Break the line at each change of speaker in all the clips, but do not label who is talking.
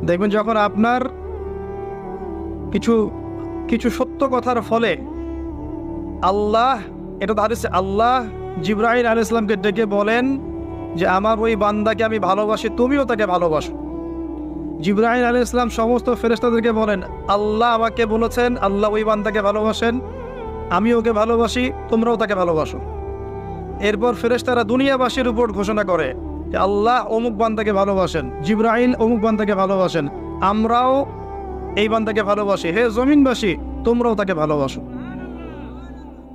দেখবেন যখন আপনার কিছু কিছু সত্য কথার ফলে আল্লাহ, এটা তো হাদিসে, আল্লাহ জিবরাইল আলাইহিস সালামকে ডেকে বলেন যে আমার ওই বান্দাকে আমি ভালোবাসি, তুমিও তাকে ভালোবাসো। জিবরাইল আলাইহিস সালাম সমস্ত ফেরেশতাদেরকে বলেন আল্লাহ আমাকে বলেছেন আল্লাহ ওই বান্দাকে ভালোবাসেন, আমি ওকে ভালোবাসি, তোমরাও তাকে ভালোবাসো। এরপর ফেরেশতারা দুনিয়াবাসীর উপর ঘোষণা করে যে আল্লাহ অমুক বান্দাকে ভালোবাসেন, জিবরাইল অমুক বান্দাকে ভালোবাসেন, আমরাও এই বান্দাকে ভালোবাসি, হে জমিনবাসী তোমরাও তাকে ভালোবাসো।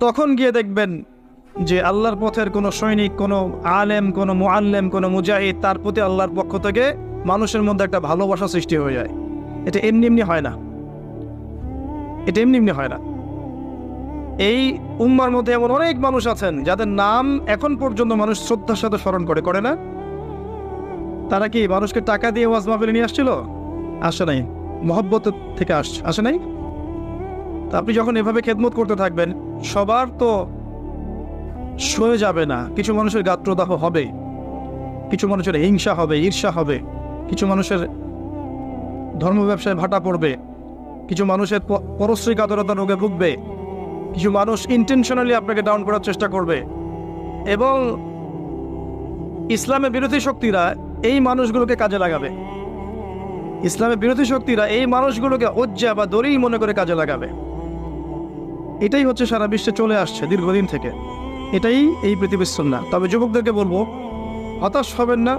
তখন গিয়ে দেখবেন যে আল্লাহর পথের কোনো সৈনিক, কোনো আলেম, কোনো মুআল্লিম, কোনো মুজাহিদ, তার প্রতি আল্লাহর পক্ষ থেকে মানুষের মধ্যে একটা ভালোবাসা সৃষ্টি হয়ে যায়। এটা এমনি এমনি হয় না, এটা এমনি এমনি হয় না। এই উম্মার মধ্যে এমন অনেক মানুষ আছেন যাদের নাম এখন পর্যন্ত মানুষ শ্রদ্ধার সাথে স্মরণ করে, করে না? তারা কি মানুষকে টাকা দিয়ে ওয়াজ মাহফিলে নিয়ে আসছিল? আসে নাই। মহব্বত থেকে আসে নাই। তা আপনি যখন এভাবে খেদমত করতে থাকবেন, সবার তো সয়ে যাবে না। কিছু মানুষের গাত্রদাহ হবে, কিছু মানুষের হিংসা হবে, ঈর্ষা হবে, কিছু মানুষের ধর্ম ব্যবসায় ভাটা পড়বে, কিছু মানুষের পরশ্রী কাতরতা রোগে ভুগবে, কিছু মানুষ ইন্টেনশনালি আপনাকে ডাউন করার চেষ্টা করবে। এবং ইসলামের বিরোধী শক্তিরা এই মানুষগুলোকে কাজে লাগাবে। ইসলামের বিরোধী শক্তিরা এই মানুষগুলোকে হজ্জা বা দড়ি মনে করে কাজে লাগাবে। এটাই হচ্ছে সারা বিশ্বে চলে আসছে দীর্ঘদিন থেকে। এটাই এই পৃথিবীর সুন্নাহ। তবে যুবকদেরকে বলবো, হতাশ হবেন না।